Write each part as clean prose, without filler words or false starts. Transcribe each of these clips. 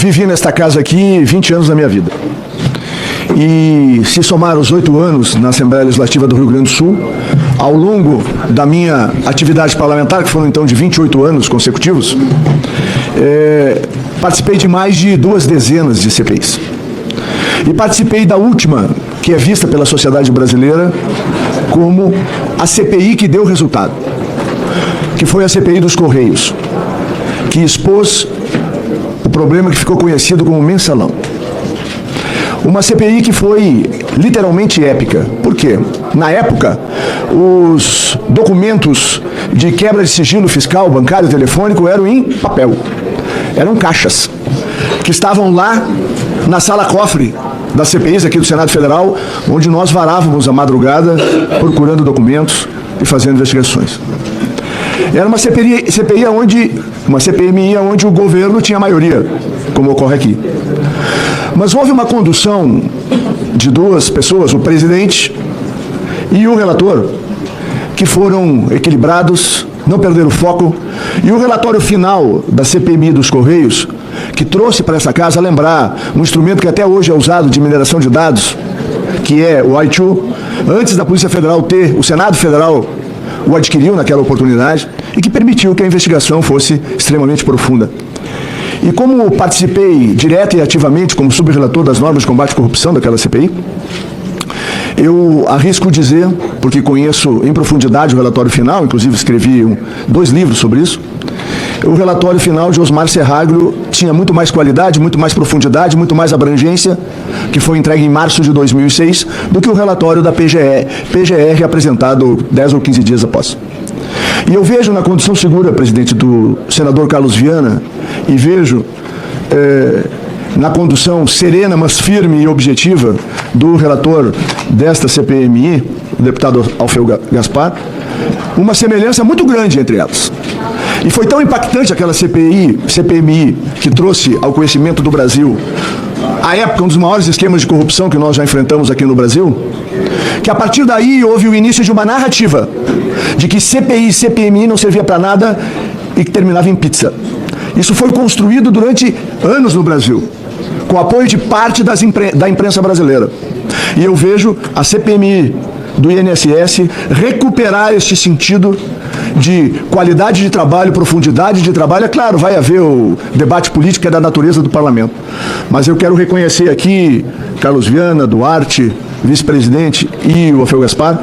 vivi nesta casa aqui 20 anos da minha vida. E se somar os 8 anos na Assembleia Legislativa do Rio Grande do Sul, ao longo da minha atividade parlamentar, que foram então de 28 anos consecutivos, participei de mais de 2 dezenas de CPIs. E participei da última, que é vista pela sociedade brasileira como a CPI que deu resultado, que foi a CPI dos Correios, que expôs o problema que ficou conhecido como mensalão. Uma CPI que foi literalmente épica. Por quê? Na época, os documentos de quebra de sigilo fiscal, bancário e telefônico eram em papel. Eram caixas que estavam lá na sala-cofre das CPIs aqui do Senado Federal, onde nós varávamos a madrugada procurando documentos e fazendo investigações. Era uma CPMI onde o governo tinha maioria, como ocorre aqui. Mas houve uma condução de 2 pessoas, o presidente e o relator, que foram equilibrados, não perderam o foco, e o relatório final da CPMI dos Correios, que trouxe para essa casa, lembrar, um instrumento que até hoje é usado de mineração de dados, que é o I2, antes da Polícia Federal ter, o Senado Federal o adquiriu naquela oportunidade, e que permitiu que a investigação fosse extremamente profunda. E como participei direta e ativamente como subrelator das normas de combate à corrupção daquela CPI, eu arrisco dizer, porque conheço em profundidade o relatório final, inclusive escrevi 2 livros sobre isso, o relatório final de Osmar Serraglio tinha muito mais qualidade, muito mais profundidade, muito mais abrangência, que foi entregue em março de 2006, do que o relatório da PGR apresentado 10 ou 15 dias após. E eu vejo na condição segura, presidente, do senador Carlos Viana, e vejo na condução serena, mas firme e objetiva do relator desta CPMI, o deputado Alfeu Gaspar, uma semelhança muito grande entre elas. E foi tão impactante aquela CPMI que trouxe ao conhecimento do Brasil, à época, um dos maiores esquemas de corrupção que nós já enfrentamos aqui no Brasil, que a partir daí houve o início de uma narrativa de que CPI e CPMI não servia para nada e que terminava em pizza. Isso foi construído durante anos no Brasil, com o apoio de parte da imprensa brasileira. E eu vejo a CPMI do INSS recuperar este sentido de qualidade de trabalho, profundidade de trabalho. É claro, vai haver o debate político que é da natureza do parlamento. Mas eu quero reconhecer aqui, Carlos Viana, Duarte, vice-presidente, e o Alfeu Gaspar,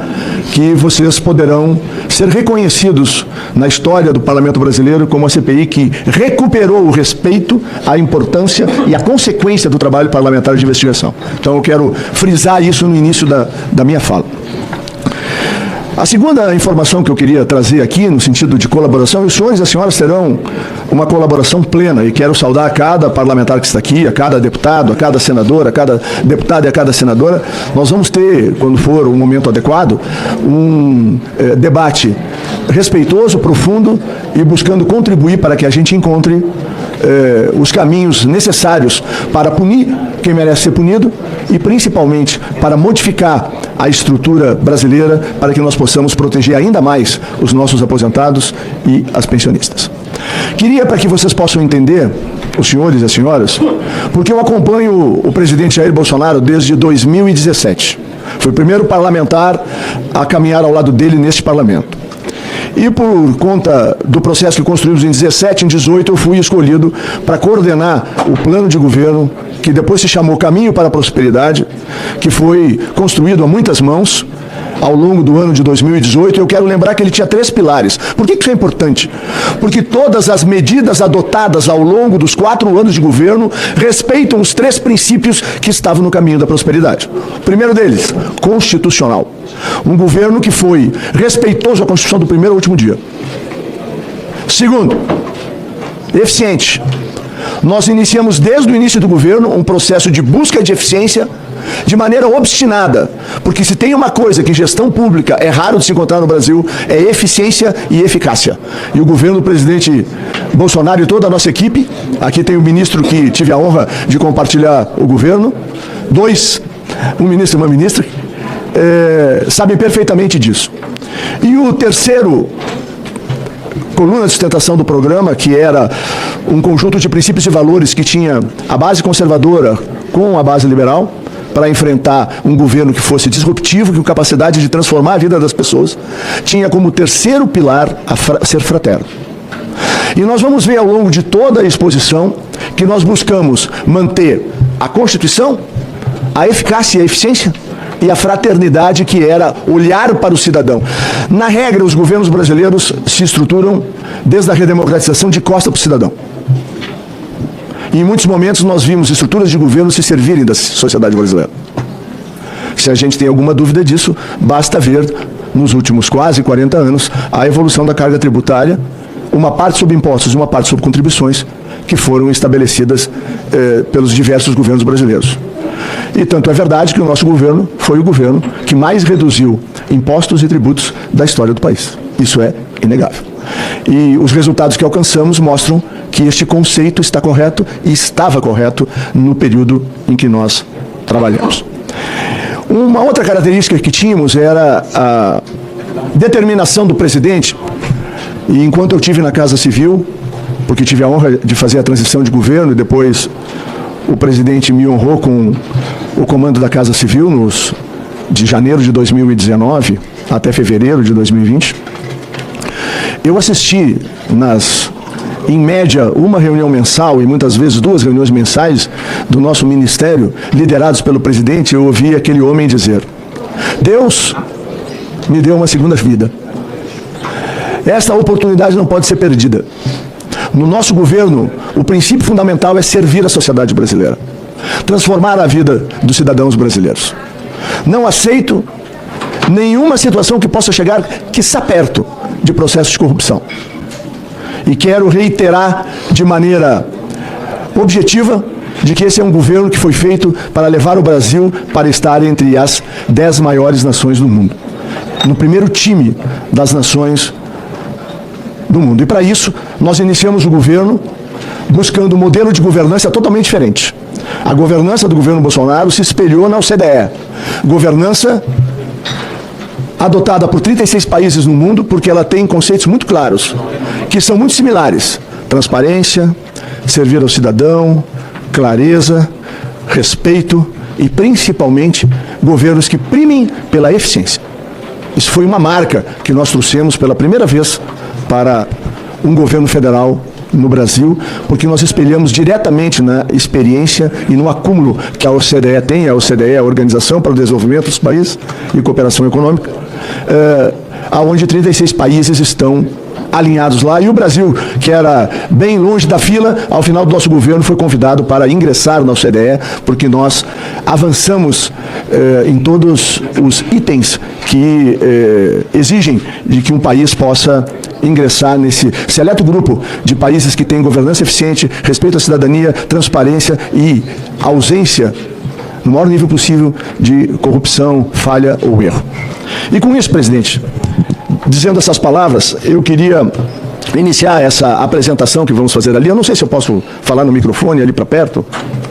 que vocês poderão ser reconhecidos na história do parlamento brasileiro como a CPI que recuperou o respeito, a importância e a consequência do trabalho parlamentar de investigação. Então eu quero frisar isso no início da minha fala. A segunda informação que eu queria trazer aqui, no sentido de colaboração, os senhores e as senhoras terão uma colaboração plena, e quero saudar a cada parlamentar que está aqui, a cada deputado, a cada senador, a cada deputado e a cada senadora. Nós vamos ter, quando for o momento adequado, um debate respeitoso, profundo e buscando contribuir para que a gente encontre os caminhos necessários para punir quem merece ser punido e, principalmente, para modificar a estrutura brasileira para que nós possamos proteger ainda mais os nossos aposentados e as pensionistas. Queria, para que vocês possam entender, os senhores e as senhoras, porque eu acompanho o presidente Jair Bolsonaro desde 2017. Fui o primeiro parlamentar a caminhar ao lado dele neste parlamento. E por conta do processo que construímos em 17, em 18, eu fui escolhido para coordenar o plano de governo, que depois se chamou Caminho para a Prosperidade, que foi construído a muitas mãos ao longo do ano de 2018. Eu quero lembrar que ele tinha 3 pilares. Por que isso é importante? Porque todas as medidas adotadas ao longo dos 4 anos de governo respeitam os 3 princípios que estavam no Caminho da Prosperidade. O primeiro deles, constitucional. Um governo que foi respeitoso à Constituição do primeiro ao último dia. Segundo, eficiente. Nós iniciamos desde o início do governo um processo de busca de eficiência de maneira obstinada, porque se tem uma coisa que em gestão pública é raro de se encontrar no Brasil, é eficiência e eficácia. E o governo do presidente Bolsonaro e toda a nossa equipe, aqui tem o ministro que tive a honra de compartilhar o governo, um ministro e uma ministra, sabem perfeitamente disso. E o terceiro coluna de sustentação do programa, que era um conjunto de princípios e valores que tinha a base conservadora com a base liberal, para enfrentar um governo que fosse disruptivo, com capacidade de transformar a vida das pessoas, tinha como terceiro pilar ser fraterno. E nós vamos ver ao longo de toda a exposição que nós buscamos manter a Constituição, a eficácia e a eficiência e a fraternidade, que era olhar para o cidadão. Na regra, os governos brasileiros se estruturam desde a redemocratização de costa para o cidadão. E em muitos momentos nós vimos estruturas de governo se servirem da sociedade brasileira. Se a gente tem alguma dúvida disso, basta ver, nos últimos quase 40 anos, a evolução da carga tributária, uma parte sobre impostos e uma parte sobre contribuições, que foram estabelecidas pelos diversos governos brasileiros. E tanto é verdade que o nosso governo foi o governo que mais reduziu impostos e tributos da história do país. Isso é inegável. E os resultados que alcançamos mostram que este conceito está correto e estava correto no período em que nós trabalhamos. Uma outra característica que tínhamos era a determinação do presidente, e enquanto eu estive na Casa Civil, porque tive a honra de fazer a transição de governo, e depois o presidente me honrou com o comando da Casa Civil de janeiro de 2019 até fevereiro de 2020, eu assisti em média, uma reunião mensal e muitas vezes 2 reuniões mensais do nosso ministério, liderados pelo presidente. Eu ouvi aquele homem dizer: Deus me deu uma segunda vida. Esta oportunidade não pode ser perdida. No nosso governo, o princípio fundamental é servir a sociedade brasileira, transformar a vida dos cidadãos brasileiros. Não aceito nenhuma situação que possa chegar, quiçá perto, de processo de corrupção. E quero reiterar de maneira objetiva de que esse é um governo que foi feito para levar o Brasil para estar entre as 10 maiores nações do mundo, no primeiro time das nações do mundo. E para isso, nós iniciamos o governo buscando um modelo de governança totalmente diferente. A governança do governo Bolsonaro se espelhou na OCDE. Governança adotada por 36 países no mundo, porque ela tem conceitos muito claros, que são muito similares: transparência, servir ao cidadão, clareza, respeito e, principalmente, governos que primem pela eficiência. Isso foi uma marca que nós trouxemos pela primeira vez para um governo federal no Brasil, porque nós espelhamos diretamente na experiência e no acúmulo que a OCDE tem. A OCDE é a Organização para o Desenvolvimento dos Países e Cooperação Econômica, onde 36 países estão alinhados lá, e o Brasil, que era bem longe da fila, ao final do nosso governo foi convidado para ingressar na OCDE, porque nós avançamos em todos os itens que exigem de que um país possa ingressar nesse seleto grupo de países que têm governança eficiente, respeito à cidadania, transparência e ausência, no maior nível possível, de corrupção, falha ou erro. E com isso, presidente, dizendo essas palavras, eu queria iniciar essa apresentação que vamos fazer ali. Eu não sei se eu posso falar no microfone ali para perto.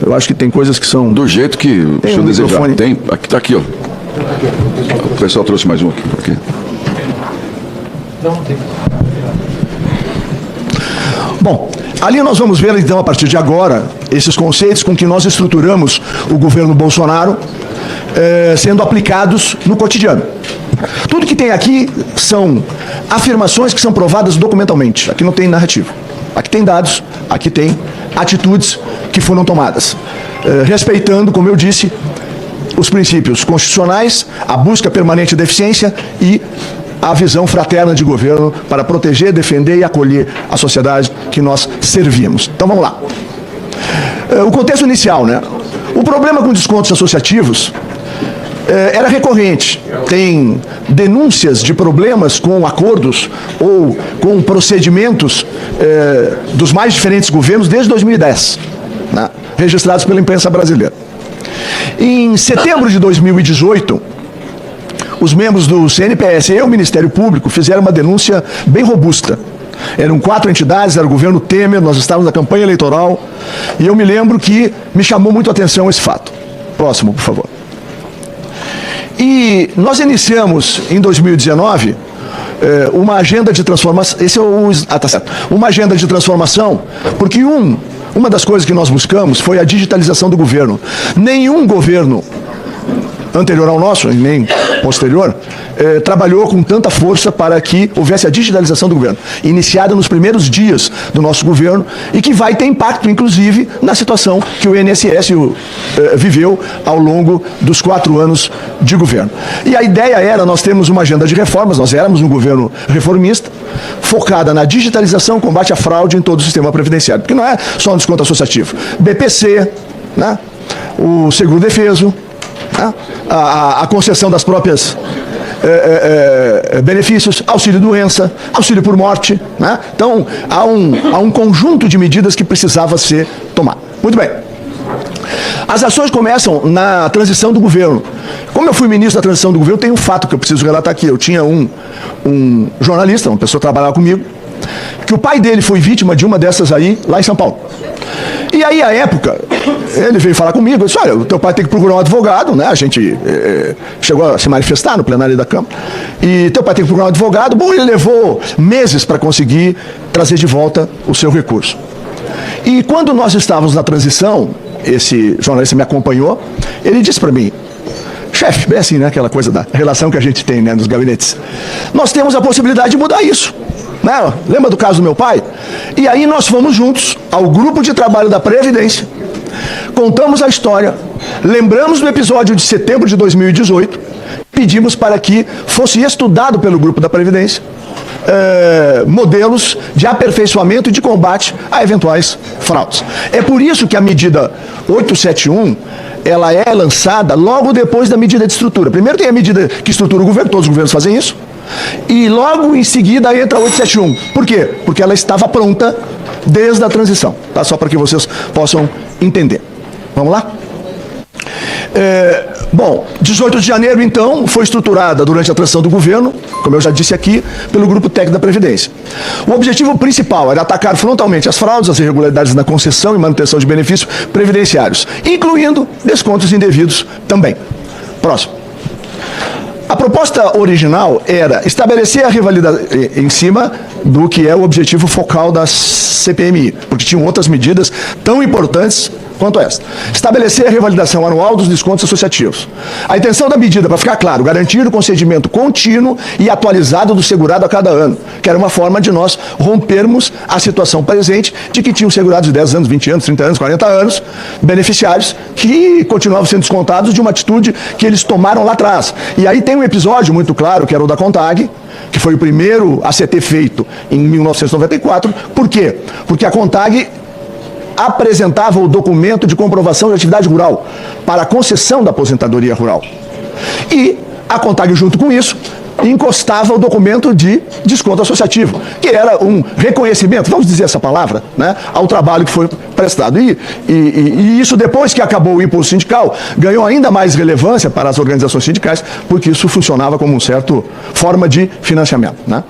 Eu acho que tem coisas que são... Do jeito que o senhor desejar. Tem, aqui está aqui, ó. O pessoal trouxe mais um aqui. Não tem. Bom, ali nós vamos ver, então, a partir de agora, esses conceitos com que nós estruturamos o governo Bolsonaro sendo aplicados no cotidiano. Tudo que tem aqui são afirmações que são provadas documentalmente. Aqui não tem narrativa. Aqui tem dados, aqui tem atitudes que foram tomadas, respeitando, como eu disse, os princípios constitucionais, a busca permanente da eficiência e a visão fraterna de governo para proteger, defender e acolher a sociedade que nós servimos. Então vamos lá. O contexto inicial, né? O problema com descontos associativos era recorrente. Tem denúncias de problemas com acordos ou com procedimentos dos mais diferentes governos desde 2010, né? Registrados pela imprensa brasileira. Em setembro de 2018, os membros do CNPS e o Ministério Público fizeram uma denúncia bem robusta. Eram 4 entidades, era o governo Temer, nós estávamos na campanha eleitoral, e eu me lembro que me chamou muito a atenção esse fato. Próximo, por favor. E nós iniciamos, em 2019, uma agenda de transformação. Esse é o. Tá certo. Uma agenda de transformação, porque uma das coisas que nós buscamos foi a digitalização do governo. Nenhum governo anterior ao nosso, e nem posterior, trabalhou com tanta força para que houvesse a digitalização do governo, iniciada nos primeiros dias do nosso governo e que vai ter impacto, inclusive, na situação que o INSS viveu ao longo dos 4 anos de governo. E a ideia era, nós temos uma agenda de reformas, nós éramos um governo reformista, focada na digitalização, combate à fraude em todo o sistema previdenciário, porque não é só um desconto associativo. BPC, né? O seguro-defeso, a concessão das próprias benefícios, auxílio-doença, auxílio por morte, né? Então, há um conjunto de medidas que precisava ser tomado. Muito bem. As ações começam na transição do governo. Como eu fui ministro da transição do governo, tem um fato que eu preciso relatar aqui. Eu tinha um jornalista, uma pessoa que trabalhava comigo, que o pai dele foi vítima de uma dessas aí, lá em São Paulo. E aí, à época, ele veio falar comigo, eu disse, olha, o teu pai tem que procurar um advogado, né? A gente chegou a se manifestar no plenário da Câmara, e teu pai tem que procurar um advogado. Bom, ele levou meses para conseguir trazer de volta o seu recurso. E quando nós estávamos na transição, esse jornalista me acompanhou, ele disse para mim, chefe, bem assim, né, aquela coisa da relação que a gente tem, né, nos gabinetes, nós temos a possibilidade de mudar isso. Né? Lembra do caso do meu pai? E aí nós fomos juntos ao grupo de trabalho da Previdência, contamos a história, lembramos do episódio de setembro de 2018, pedimos para que fosse estudado pelo grupo da Previdência modelos de aperfeiçoamento e de combate a eventuais fraudes. É por isso que a medida 871 ela é lançada logo depois da medida de estrutura. Primeiro tem a medida que estrutura o governo, todos os governos fazem isso, e logo em seguida entra a 871. Por quê? Porque ela estava pronta desde a transição. Tá? Só para que vocês possam entender. Vamos lá? Bom, 18 de janeiro, então, foi estruturada durante a transição do governo, como eu já disse aqui, pelo Grupo Técnico da Previdência. O objetivo principal era atacar frontalmente as fraudes, as irregularidades na concessão e manutenção de benefícios previdenciários, incluindo descontos indevidos também. Próximo. A proposta original era estabelecer a rivalidade em cima do que é o objetivo focal da CPMI, porque tinham outras medidas tão importantes quanto esta. Estabelecer a revalidação anual dos descontos associativos. A intenção da medida, para ficar claro, garantir o concedimento contínuo e atualizado do segurado a cada ano, que era uma forma de nós rompermos a situação presente de que tinham segurados de 10 anos, 20 anos, 30 anos, 40 anos, beneficiários que continuavam sendo descontados de uma atitude que eles tomaram lá atrás. E aí tem um episódio muito claro, que era o da CONTAG, que foi o primeiro a ser feito em 1994. Por quê? Porque a CONTAG apresentava o documento de comprovação de atividade rural para a concessão da aposentadoria rural. E a CONTAG, junto com isso, encostava o documento de desconto associativo, que era um reconhecimento, vamos dizer essa palavra, né, ao trabalho que foi prestado. E isso, depois que acabou o impulso sindical, ganhou ainda mais relevância para as organizações sindicais, porque isso funcionava como uma certa forma de financiamento. Né?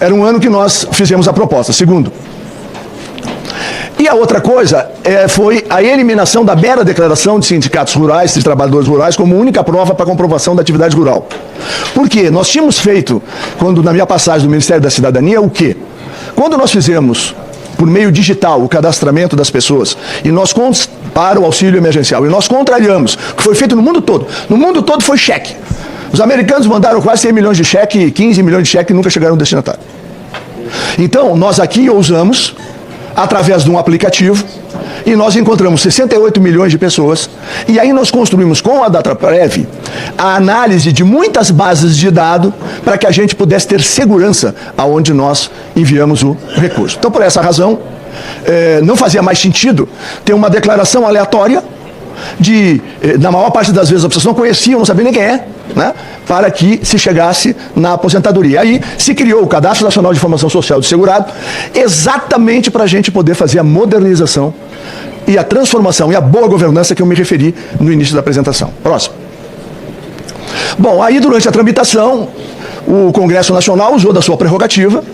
Era um ano que nós fizemos a proposta. Segundo, e a outra coisa foi a eliminação da mera declaração de sindicatos rurais, de trabalhadores rurais, como única prova para comprovação da atividade rural. Por quê? Nós tínhamos feito, na minha passagem do Ministério da Cidadania, o quê? Quando nós fizemos, por meio digital, o cadastramento das pessoas, e nós para o auxílio emergencial, e nós contrariamos, o que foi feito no mundo todo. No mundo todo foi cheque. Os americanos mandaram quase 100 milhões de cheque, 15 milhões de cheque e nunca chegaram no destinatário. Então, nós aqui ousamos, através de um aplicativo, e nós encontramos 68 milhões de pessoas, e aí nós construímos com a DataPrev a análise de muitas bases de dados para que a gente pudesse ter segurança aonde nós enviamos o recurso. Então, por essa razão, não fazia mais sentido ter uma declaração aleatória na maior parte das vezes, as pessoas não conheciam, não sabiam nem quem é, né, para que se chegasse na aposentadoria. Aí se criou o Cadastro Nacional de Informação Social do Segurado, exatamente para a gente poder fazer a modernização e a transformação e a boa governança que eu me referi no início da apresentação. Próximo. Bom, aí durante a tramitação, o Congresso Nacional usou da sua prerrogativa,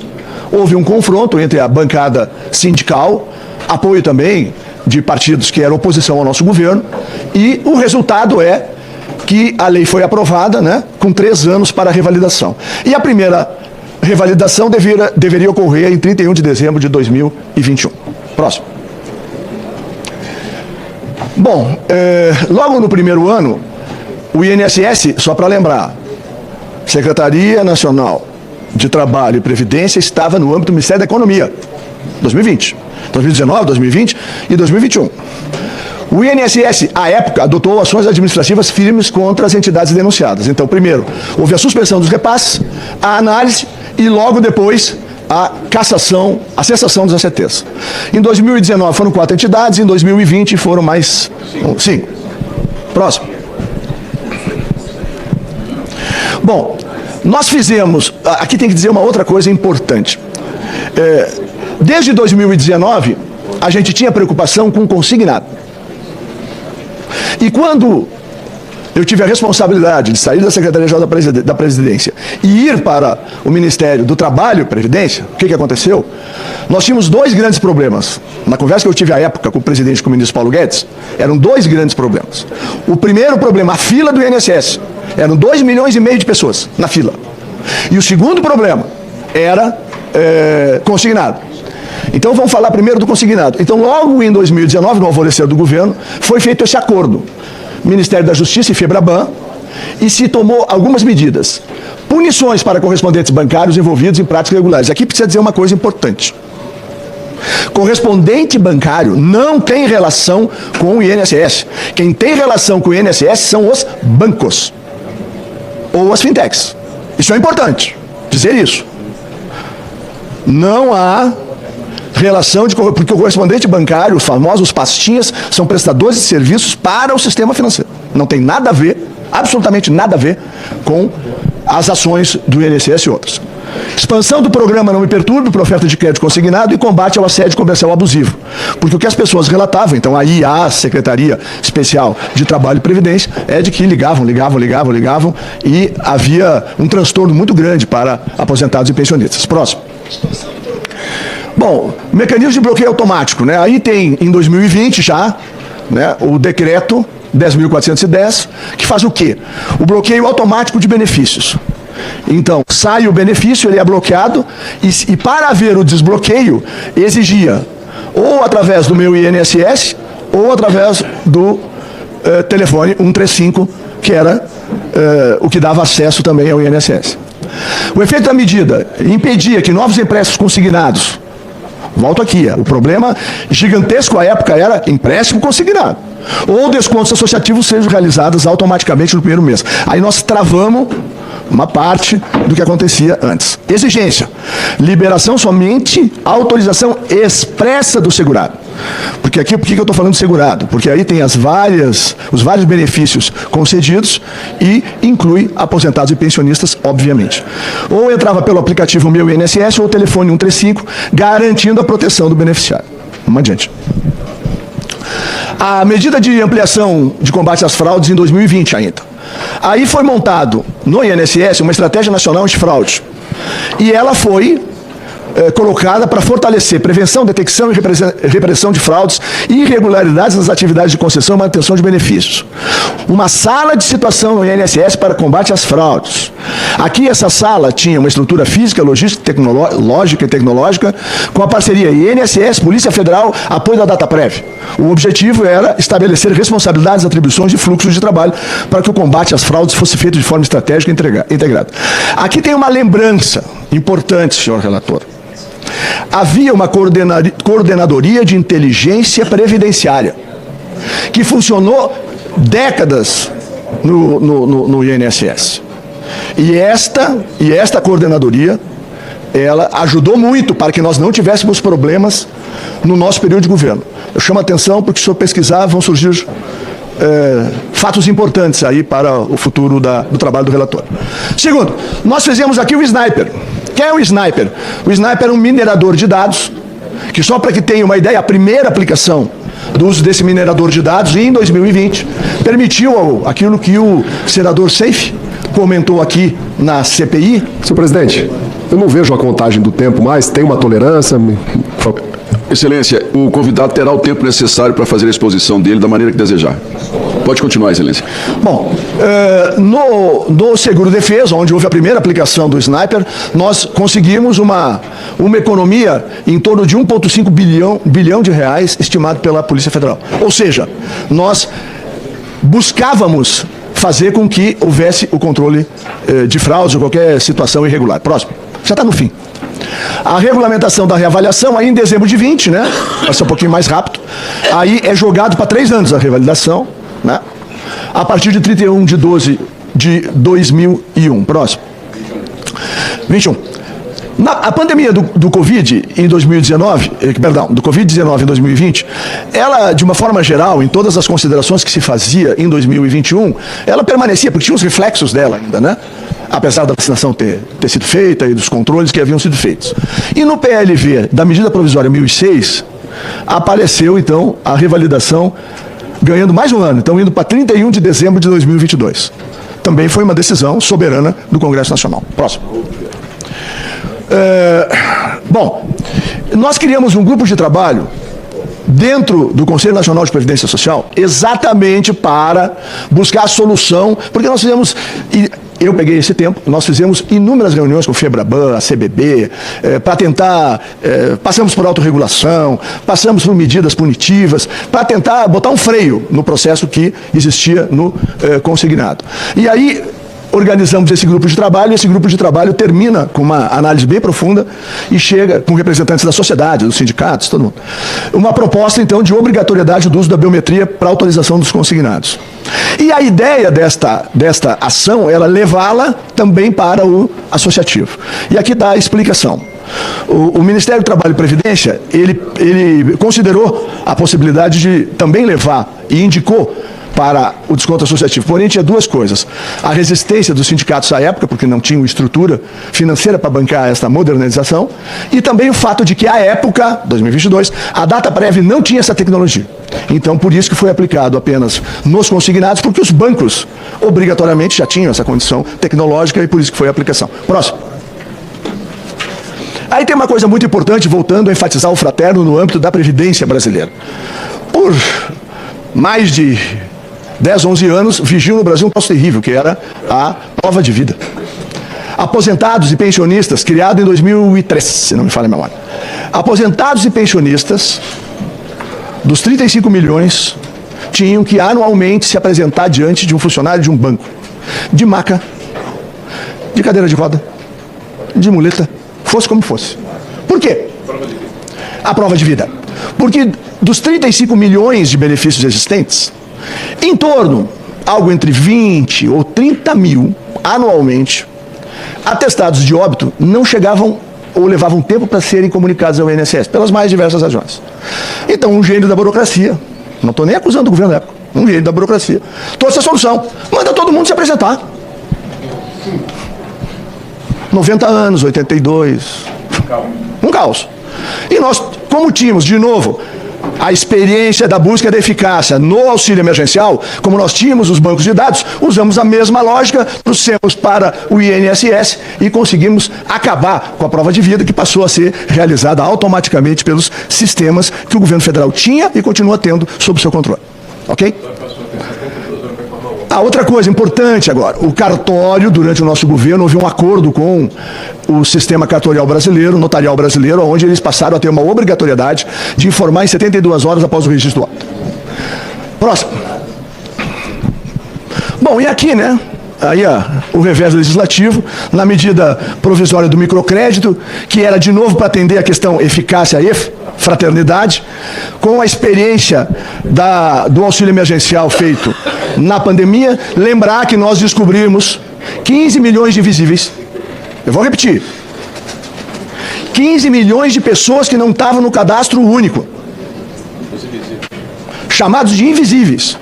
houve um confronto entre a bancada sindical, apoio também de partidos que eram oposição ao nosso governo, e o resultado é que a lei foi aprovada, né, com 3 anos para a revalidação. E a primeira revalidação deveria ocorrer em 31 de dezembro de 2021. Próximo. Bom, logo no primeiro ano, o INSS, só para lembrar, Secretaria Nacional de Trabalho e Previdência estava no âmbito do Ministério da Economia, 2020, 2019, 2020 e 2021. O INSS, à época, adotou ações administrativas firmes contra as entidades denunciadas. Então, primeiro, houve a suspensão dos repasses, a análise e, logo depois, a cassação, a cessação das ACTs. Em 2019 foram 4 entidades, em 2020 foram mais 5. Próximo. Bom, nós fizemos... Aqui tem que dizer uma outra coisa importante. Desde 2019, a gente tinha preocupação com o consignado. E quando eu tive a responsabilidade de sair da Secretaria-Geral da Presidência e ir para o Ministério do Trabalho e Previdência, o que aconteceu? Nós tínhamos 2 grandes problemas. Na conversa que eu tive à época com o presidente e com o ministro Paulo Guedes, eram 2 grandes problemas. O primeiro problema, a fila do INSS. Eram 2,5 milhões de pessoas na fila. E o segundo problema era consignado. Então vamos falar primeiro do consignado. Então logo em 2019, no alvorecer do governo, foi feito esse acordo. Ministério da Justiça e FEBRABAN, e se tomou algumas medidas. Punições para correspondentes bancários envolvidos em práticas irregulares. Aqui precisa dizer uma coisa importante. Correspondente bancário não tem relação com o INSS. Quem tem relação com o INSS são os bancos ou as fintechs. Isso é importante, dizer isso. Não há relação de... Porque o correspondente bancário, os famosos pastinhas, são prestadores de serviços para o sistema financeiro. Não tem nada a ver, absolutamente nada a ver, com as ações do INSS e outras. Expansão do programa Não Me Perturbe para oferta de crédito consignado e combate ao assédio comercial abusivo. Porque o que as pessoas relatavam, então aí a Secretaria Especial de Trabalho e Previdência, é de que ligavam e havia um transtorno muito grande para aposentados e pensionistas. Próximo. Bom, mecanismo de bloqueio automático, né? Aí tem, em 2020 já, né, o decreto 10.410, que faz o quê? O bloqueio automático de benefícios. Então, sai o benefício, ele é bloqueado, e para haver o desbloqueio, exigia ou através do meu INSS, ou através do telefone 135, que era o que dava acesso também ao INSS. O efeito da medida impedia que novos empréstimos consignados, volto aqui, o problema gigantesco à época era empréstimo consignado, ou descontos associativos sejam realizados automaticamente no primeiro mês. Aí nós travamos uma parte do que acontecia antes. Exigência: liberação somente, autorização expressa do segurado. Porque aqui, por que eu estou falando de segurado? Porque aí tem os vários benefícios concedidos e inclui aposentados e pensionistas, obviamente. Ou entrava pelo aplicativo Meu INSS ou telefone 135, garantindo a proteção do beneficiário. Vamos adiante. A medida de ampliação de combate às fraudes em 2020 ainda. Aí foi montado no INSS uma estratégia nacional antifraude. E ela foi colocada para fortalecer prevenção, detecção e repressão de fraudes e irregularidades nas atividades de concessão e manutenção de benefícios. Uma sala de situação no INSS para combate às fraudes. Aqui essa sala tinha uma estrutura física, logística, lógica e tecnológica, com a parceria INSS, Polícia Federal, apoio da DataPrev. O objetivo era estabelecer responsabilidades, atribuições e fluxos de trabalho para que o combate às fraudes fosse feito de forma estratégica e integrada. Aqui tem uma lembrança importante, senhor relator. Havia uma coordenadoria de inteligência previdenciária que funcionou décadas no INSS. E esta coordenadoria, ela ajudou muito para que nós não tivéssemos problemas no nosso período de governo. Eu chamo a atenção porque, se eu pesquisar, vão surgir fatos importantes aí para o futuro do trabalho do relator. Segundo, nós fizemos aqui o Sniper. Quem é o Sniper? O Sniper é um minerador de dados, que, só para que tenha uma ideia, a primeira aplicação do uso desse minerador de dados, em 2020, permitiu aquilo que o senador Seif comentou aqui na CPI. Senhor presidente, eu não vejo a contagem do tempo mais, tem uma tolerância... Excelência, o convidado terá o tempo necessário para fazer a exposição dele da maneira que desejar. Pode continuar, Excelência. Bom, no seguro-defesa, onde houve a primeira aplicação do sniper, nós conseguimos uma economia em torno de 1,5 bilhão de reais estimado pela Polícia Federal. Ou seja, nós buscávamos fazer com que houvesse o controle de fraudes ou qualquer situação irregular. Próximo. Já está no fim. A regulamentação da reavaliação, aí em dezembro de 20, né? Vai ser um pouquinho mais rápido. Aí é jogado para 3 anos a revalidação, né? A partir de 31 de 12 de 2001. Próximo. 21. A pandemia do Covid em 2019, do Covid-19 em 2020, ela, de uma forma geral, em todas as considerações que se fazia em 2021, ela permanecia, porque tinha os reflexos dela ainda, né? Apesar da vacinação ter sido feita e dos controles que haviam sido feitos. E no PLV da medida provisória 1006, apareceu, então, a revalidação ganhando mais um ano, então indo para 31 de dezembro de 2022. Também foi uma decisão soberana do Congresso Nacional. Próximo. Bom, nós criamos um grupo de trabalho dentro do Conselho Nacional de Previdência Social exatamente para buscar a solução, porque nós fizemos, eu peguei esse tempo, nós fizemos inúmeras reuniões com o FEBRABAN, a CBB, para tentar, passamos por autorregulação, passamos por medidas punitivas, para tentar botar um freio no processo que existia no consignado. E aí organizamos esse grupo de trabalho, e esse grupo de trabalho termina com uma análise bem profunda e chega com representantes da sociedade, dos sindicatos, todo mundo. Uma proposta, então, de obrigatoriedade do uso da biometria para autorização dos consignados. E a ideia desta ação era levá-la também para o associativo. E aqui dá a explicação. O Ministério do Trabalho e Previdência, ele considerou a possibilidade de também levar e indicou para o desconto associativo. Porém, tinha duas coisas. A resistência dos sindicatos à época, porque não tinham estrutura financeira para bancar esta modernização, e também o fato de que, à época, 2022, a data prévia não tinha essa tecnologia. Então, por isso que foi aplicado apenas nos consignados, porque os bancos, obrigatoriamente, já tinham essa condição tecnológica e por isso que foi a aplicação. Próximo. Aí tem uma coisa muito importante, voltando a enfatizar o fraterno no âmbito da Previdência brasileira. Por mais de 10, 11 anos, vigiam no Brasil um troço terrível, que era a prova de vida. Aposentados e pensionistas, criado em 2003, se não me falha a memória. Aposentados e pensionistas, dos 35 milhões, tinham que anualmente se apresentar diante de um funcionário de um banco, de maca, de cadeira de roda, de muleta, fosse como fosse. Por quê? A prova de vida. Porque dos 35 milhões de benefícios existentes, em torno, algo entre 20 ou 30 mil, anualmente, atestados de óbito não chegavam ou levavam tempo para serem comunicados ao INSS, pelas mais diversas razões. Então, um gênio da burocracia, não estou nem acusando o governo da época, um gênio da burocracia, trouxe a solução, manda todo mundo se apresentar. 90 anos, 82, um caos. E nós, como tínhamos, de novo, a experiência da busca da eficácia no auxílio emergencial, como nós tínhamos os bancos de dados, usamos a mesma lógica, trouxemos para o INSS e conseguimos acabar com a prova de vida que passou a ser realizada automaticamente pelos sistemas que o governo federal tinha e continua tendo sob seu controle. Ok? A outra coisa importante agora, o cartório, durante o nosso governo, houve um acordo com o sistema cartorial brasileiro, notarial brasileiro, onde eles passaram a ter uma obrigatoriedade de informar em 72 horas após o registro do ato. Próximo. Bom, e aqui, né? Aí o revés legislativo, na medida provisória do microcrédito, que era de novo para atender a questão eficácia e fraternidade, com a experiência do auxílio emergencial feito na pandemia, lembrar que nós descobrimos 15 milhões de invisíveis. Eu vou repetir. 15 milhões de pessoas que não estavam no cadastro único. Chamados de invisíveis.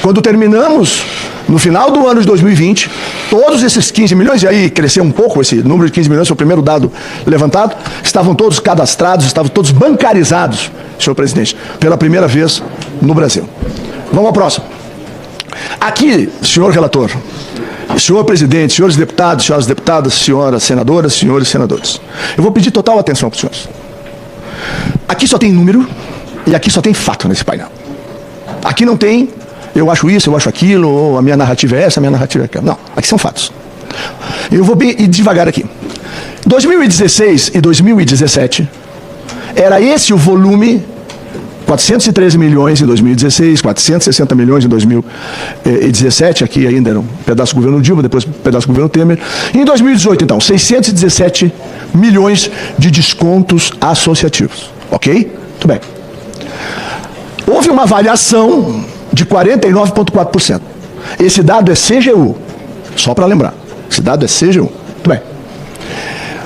Quando terminamos, no final do ano de 2020, todos esses 15 milhões, e aí cresceu um pouco esse número de 15 milhões, foi o primeiro dado levantado, estavam todos cadastrados, estavam todos bancarizados, senhor presidente, pela primeira vez no Brasil. Vamos ao próximo. Aqui, senhor relator, senhor presidente, senhores deputados, senhoras deputadas, senhoras senadoras, senhores senadores, eu vou pedir total atenção para os senhores. Aqui só tem número e aqui só tem fato nesse painel. Aqui não tem eu acho isso, eu acho aquilo, ou a minha narrativa é essa, a minha narrativa é aquela. Não, aqui são fatos. Eu vou bem devagar aqui. 2016 e 2017, era esse o volume, 413 milhões em 2016, 460 milhões em 2017, aqui ainda era um pedaço do governo Dilma, depois um pedaço do governo Temer. Em 2018, então, 617 milhões de descontos associativos. Ok? Muito bem. Houve uma variação de 49,4%. Esse dado é CGU, só para lembrar. Esse dado é CGU. Muito bem.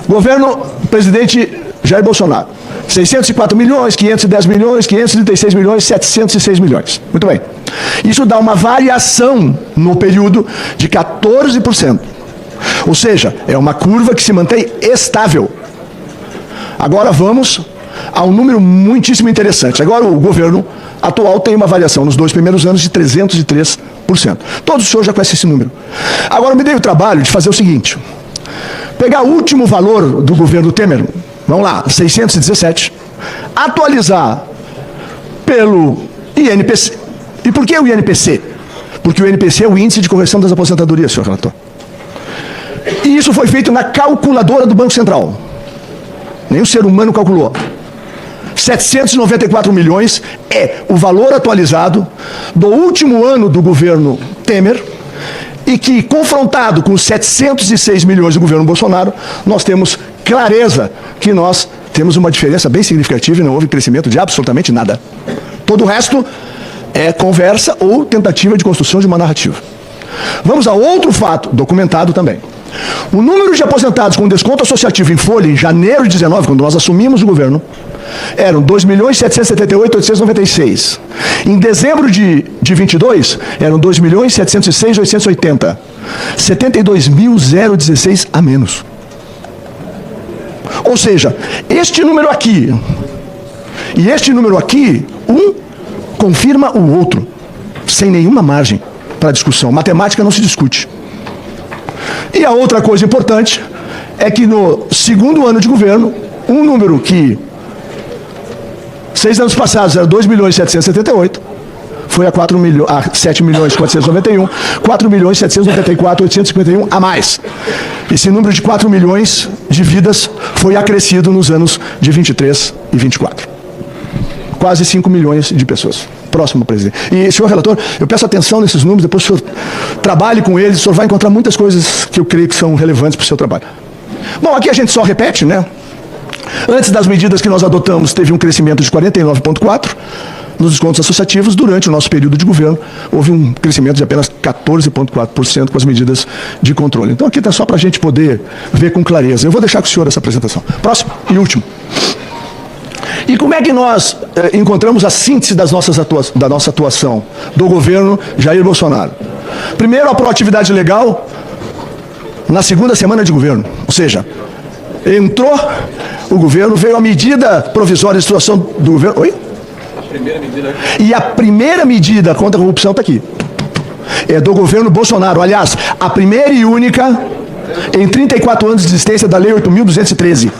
Governo presidente Jair Bolsonaro. 604 milhões, 510 milhões, 536 milhões, 706 milhões. Muito bem. Isso dá uma variação no período de 14%. Ou seja, é uma curva que se mantém estável. Agora vamos a um número muitíssimo interessante. Agora o governo atual tem uma variação nos 2 primeiros anos de 303%. Todos os senhores já conhecem esse número. Agora me dei o trabalho de fazer o seguinte. Pegar o último valor do governo Temer, vamos lá, 617, atualizar pelo INPC. E por que o INPC? Porque o INPC é o Índice de Correção das Aposentadorias, senhor relator. E isso foi feito na calculadora do Banco Central. Nem o ser humano calculou. 794 milhões é o valor atualizado do último ano do governo Temer, e que, confrontado com os 706 milhões do governo Bolsonaro, nós temos clareza que nós temos uma diferença bem significativa e não houve crescimento de absolutamente nada. Todo o resto é conversa ou tentativa de construção de uma narrativa. Vamos a outro fato, documentado também. O número de aposentados com desconto associativo em folha, em janeiro de 19, quando nós assumimos o governo, eram 2.778.896. Em dezembro de 22, eram 2.706.880. 72.016 a menos. Ou seja, este número aqui e este número aqui, um confirma o outro, sem nenhuma margem para discussão. Matemática não se discute. E a outra coisa importante é que no segundo ano de governo, um número que 6 anos passados era 2.778, foi a 7.491, 4.794.851 a mais. Esse número de 4 milhões de vidas foi acrescido nos anos de 23 e 24. Quase 5 milhões de pessoas. Próximo, presidente. E, senhor relator, eu peço atenção nesses números, depois o senhor trabalhe com eles, o senhor vai encontrar muitas coisas que eu creio que são relevantes para o seu trabalho. Bom, aqui a gente só repete, né? Antes das medidas que nós adotamos, teve um crescimento de 49,4% nos descontos associativos. Durante o nosso período de governo, houve um crescimento de apenas 14,4% com as medidas de controle. Então, aqui está só para a gente poder ver com clareza. Eu vou deixar com o senhor essa apresentação. Próximo e último. E como é que nós encontramos a síntese da nossa atuação do governo Jair Bolsonaro? Primeiro, a proatividade legal na segunda semana de governo. Ou seja, entrou o governo, veio a medida provisória de situação do governo. Oi? A primeira medida. E a primeira medida contra a corrupção está aqui. É do governo Bolsonaro. Aliás, a primeira e única em 34 anos de existência da Lei 8.213.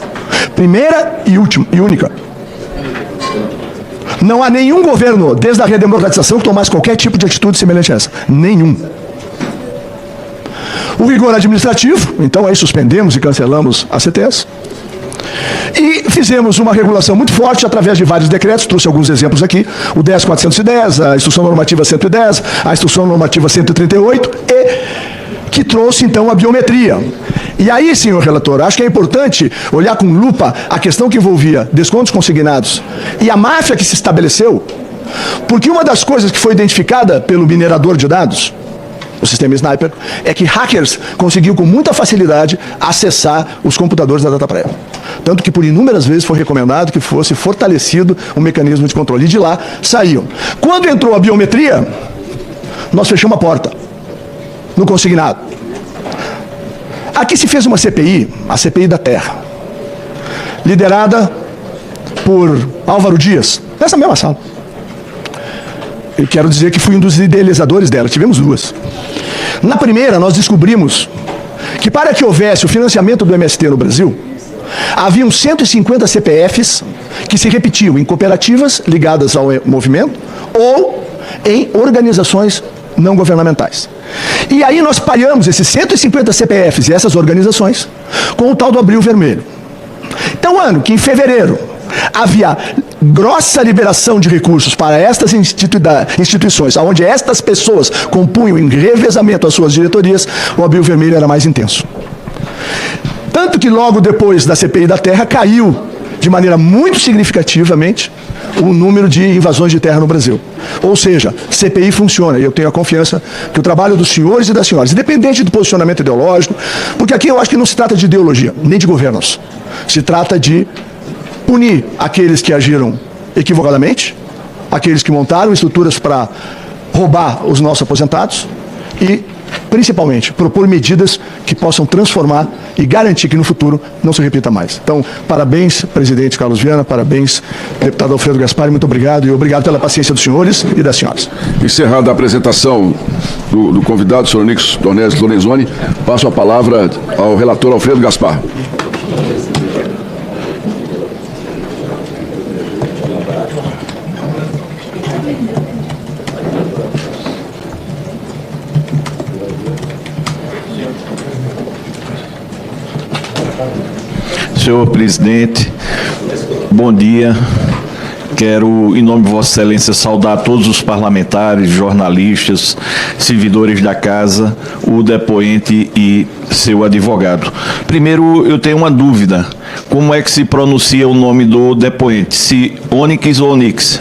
Primeira e única. Não há nenhum governo, desde a redemocratização, que tomasse qualquer tipo de atitude semelhante a essa. Nenhum. O rigor administrativo, então aí suspendemos e cancelamos a CTS. E fizemos uma regulação muito forte através de vários decretos, trouxe alguns exemplos aqui, o 10.410, a Instrução Normativa 110, a Instrução Normativa 138, que trouxe então a biometria. E aí, senhor relator, acho que é importante olhar com lupa a questão que envolvia descontos consignados e a máfia que se estabeleceu, porque uma das coisas que foi identificada pelo minerador de dados, o sistema Sniper, é que hackers conseguiam com muita facilidade acessar os computadores da DataPrev. Tanto que por inúmeras vezes foi recomendado que fosse fortalecido o mecanismo de controle. E de lá saíam. Quando entrou a biometria, nós fechamos a porta no consignado. Aqui se fez uma CPI, a CPI da Terra, liderada por Álvaro Dias, nessa mesma sala. Eu quero dizer que fui um dos idealizadores dela, tivemos duas. Na primeira, nós descobrimos que para que houvesse o financiamento do MST no Brasil, haviam 150 CPFs que se repetiam em cooperativas ligadas ao movimento ou em organizações não governamentais. E aí nós palhamos esses 150 CPFs e essas organizações com o tal do Abril Vermelho. Então, ano que em fevereiro havia grossa liberação de recursos para estas instituições, onde estas pessoas compunham em revezamento as suas diretorias, o Abril Vermelho era mais intenso. Tanto que logo depois da CPI da Terra caiu de maneira muito significativamente o número de invasões de terra no Brasil. Ou seja, CPI funciona, e eu tenho a confiança que o trabalho dos senhores e das senhoras, independente do posicionamento ideológico, porque aqui eu acho que não se trata de ideologia, nem de governos. Se trata de punir aqueles que agiram equivocadamente, aqueles que montaram estruturas para roubar os nossos aposentados e, principalmente, propor medidas que possam transformar e garantir que no futuro não se repita mais. Então, parabéns, presidente Carlos Viana, parabéns, deputado Alfredo Gaspari, muito obrigado e obrigado pela paciência dos senhores e das senhoras. Encerrada a apresentação do convidado, senhor Onix Dornelles Lorenzoni, passo a palavra ao relator Alfredo Gaspar. Senhor presidente, bom dia. Quero, em nome de Vossa Excelência, saudar todos os parlamentares, jornalistas, servidores da casa, o depoente e seu advogado. Primeiro, eu tenho uma dúvida. Como é que se pronuncia o nome do depoente? Se Onyx ou Onix?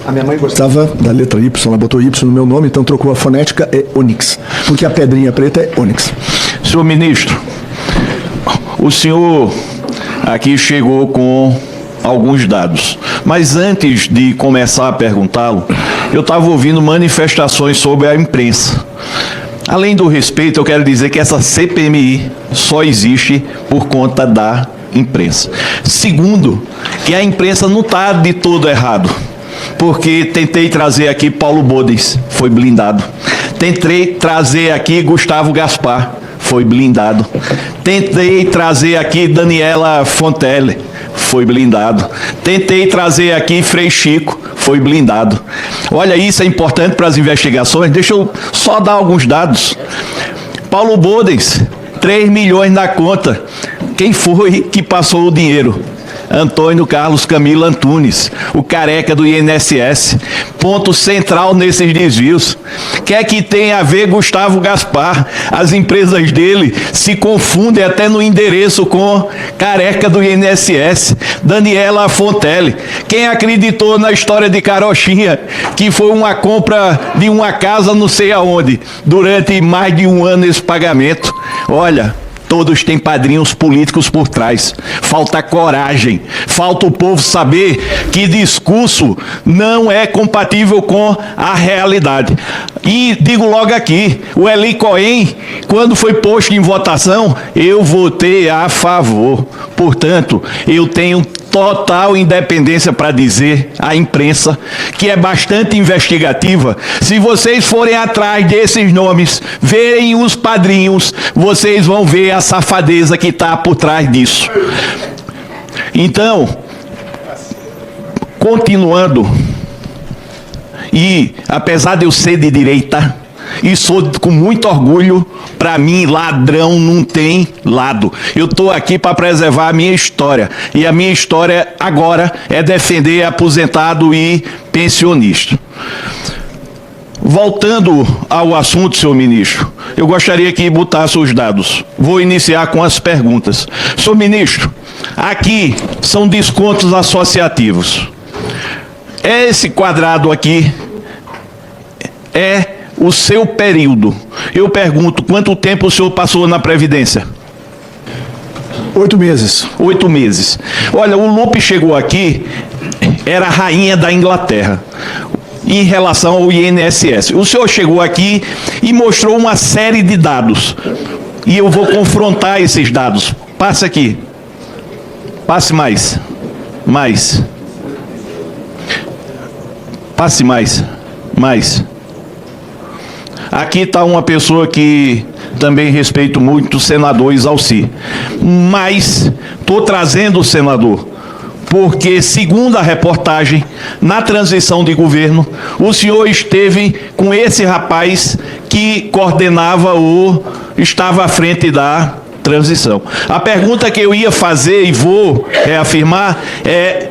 A minha mãe gostava da letra Y, ela botou Y no meu nome, então trocou a fonética, é Onix, porque a pedrinha preta é Onix. Senhor ministro, o senhor aqui chegou com alguns dados, mas antes de começar a perguntá-lo, eu estava ouvindo manifestações sobre a imprensa. Além do respeito, eu quero dizer que essa CPMI só existe por conta da imprensa. Segundo, que a imprensa não está de todo errado, porque tentei trazer aqui Paulo Bodens, foi blindado. Tentei trazer aqui Gustavo Gaspar, foi blindado. Tentei trazer aqui Daniela Fontelli, foi blindado. Tentei trazer aqui Frei Chico, foi blindado. Olha, isso é importante para as investigações. Deixa eu só dar alguns dados. Paulo Bodens, 3 milhões na conta. Quem foi que passou o dinheiro? Antônio Carlos Camilo Antunes, o careca do INSS, ponto central nesses desvios. Quer que tenha a ver Gustavo Gaspar? As empresas dele se confundem até no endereço com careca do INSS. Daniela Fontelli. Quem acreditou na história de Carochinha, que foi uma compra de uma casa não sei aonde, durante mais de um ano esse pagamento? Olha, todos têm padrinhos políticos por trás. Falta coragem. Falta o povo saber que discurso não é compatível com a realidade. E digo logo aqui, o Eli Cohen, quando foi posto em votação, eu votei a favor. Portanto, eu tenho total independência para dizer à imprensa, que é bastante investigativa. Se vocês forem atrás desses nomes, verem os padrinhos, vocês vão ver a safadeza que está por trás disso. Então, continuando, e apesar de eu ser de direita, e sou com muito orgulho, para mim ladrão não tem lado. Eu estou aqui para preservar a minha história. E a minha história agora é defender aposentado e pensionista. Voltando ao assunto, senhor ministro, eu gostaria que botasse os dados. Vou iniciar com as perguntas. Senhor ministro, aqui são descontos associativos. Esse quadrado aqui é o seu período. Eu pergunto, quanto tempo o senhor passou na Previdência? 8 meses. 8 meses. Olha, o Lupe chegou aqui, era a rainha da Inglaterra, em relação ao INSS. O senhor chegou aqui e mostrou uma série de dados. E eu vou confrontar esses dados. Passe aqui. Passe mais. Mais. Passe mais. Mais. Aqui está uma pessoa que também respeito muito, o senador Isalci. Mas estou trazendo o senador, porque, segundo a reportagem, na transição de governo, o senhor esteve com esse rapaz que coordenava ou estava à frente da transição. A pergunta que eu ia fazer e vou reafirmar é: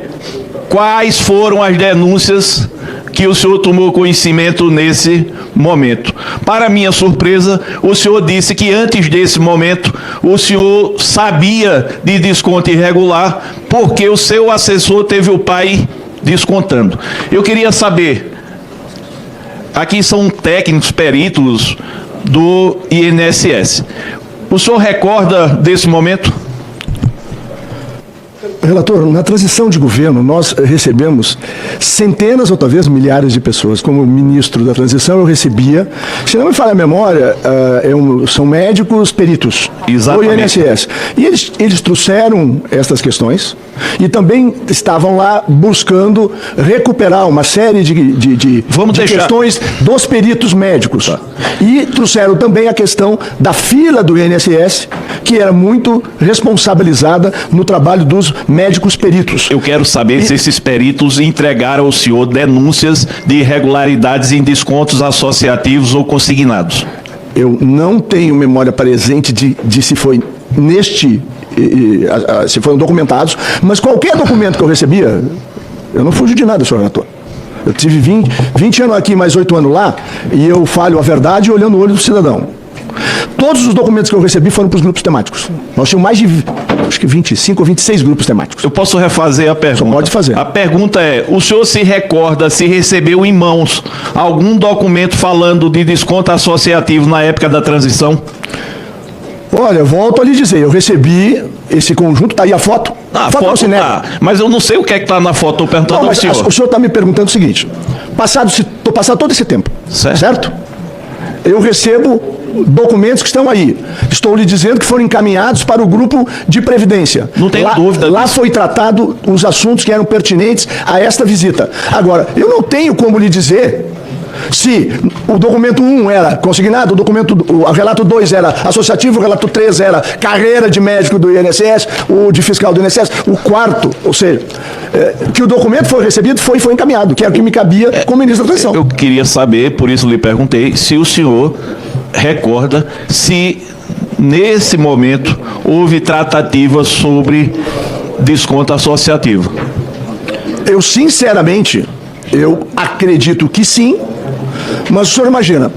quais foram as denúncias que o senhor tomou conhecimento nesse momento? Para minha surpresa, o senhor disse que antes desse momento o senhor sabia de desconto irregular porque o seu assessor teve o pai descontando. Eu queria saber, aqui são técnicos, peritos do INSS, o senhor recorda desse momento? Relator, na transição de governo, nós recebemos centenas ou talvez milhares de pessoas. Como ministro da transição, eu recebia, se não me falha a memória, são médicos peritos do INSS. E eles trouxeram estas questões e também estavam lá buscando recuperar uma série de questões dos peritos médicos. Tá. E trouxeram também a questão da fila do INSS, que era muito responsabilizada no trabalho dos médicos peritos. Eu quero saber se esses peritos entregaram ao senhor denúncias de irregularidades em descontos associativos ou consignados. Eu não tenho memória presente de se foi se foram documentados, mas qualquer documento que eu recebia, eu não fujo de nada, senhor relator. Eu tive 20 anos aqui, mais 8 anos lá, e eu falo a verdade olhando o olho do cidadão. Todos os documentos que eu recebi foram para os grupos temáticos. Nós tínhamos mais de, acho que 25 ou 26 grupos temáticos. Eu posso refazer a pergunta? Pode fazer. A pergunta é: o senhor se recorda se recebeu em mãos algum documento falando de desconto associativo na época da transição? Olha, eu volto a lhe dizer, eu recebi esse conjunto, está aí a foto. A foto tá, mas eu não sei o que é que está na foto, estou perguntando ao senhor. O senhor está me perguntando o seguinte: estou passado todo esse tempo, certo? Eu recebo documentos que estão aí. Estou lhe dizendo que foram encaminhados para o grupo de previdência. Não tenho dúvida disso. Lá foi tratado os assuntos que eram pertinentes a esta visita. Agora, eu não tenho como lhe dizer se o documento 1 era consignado, o relato 2 era associativo, o relato 3 era carreira de médico do INSS, o de fiscal do INSS, o quarto, ou seja, que o documento foi recebido, foi encaminhado, que era o que me cabia como ministro da transição. Eu queria saber, por isso lhe perguntei, se o senhor recorda se nesse momento houve tratativa sobre desconto associativo. Eu, sinceramente, eu acredito que sim, mas o senhor imagina,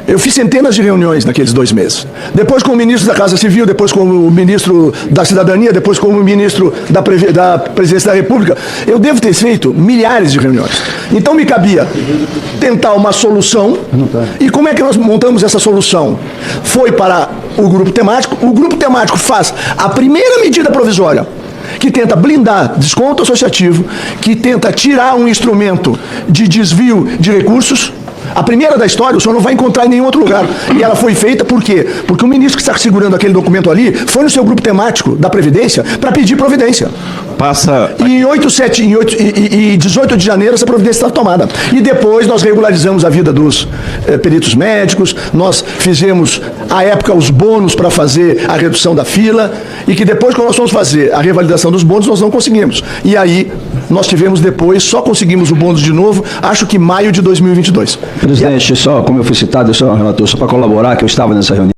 eu fiz centenas de reuniões naqueles 2 meses. Depois com o ministro da Casa Civil, depois com o ministro da Cidadania, depois com o ministro da Presidência da República. Eu devo ter feito milhares de reuniões. Então me cabia tentar uma solução. E como é que nós montamos essa solução? Foi para o grupo temático. O grupo temático faz a primeira medida provisória, que tenta blindar desconto associativo, que tenta tirar um instrumento de desvio de recursos. A primeira da história, o senhor não vai encontrar em nenhum outro lugar. E ela foi feita por quê? Porque o ministro que está segurando aquele documento ali foi no seu grupo temático da Previdência para pedir providência. E 18 de janeiro essa providência está tomada. E depois nós regularizamos a vida dos peritos médicos, nós fizemos, à época, os bônus para fazer a redução da fila, e que depois, quando nós fomos fazer a revalidação dos bônus, nós não conseguimos. E aí, nós tivemos depois, só conseguimos o bônus de novo, acho que maio de 2022. Presidente, só como eu fui citado, relator, só para colaborar, que eu estava nessa reunião.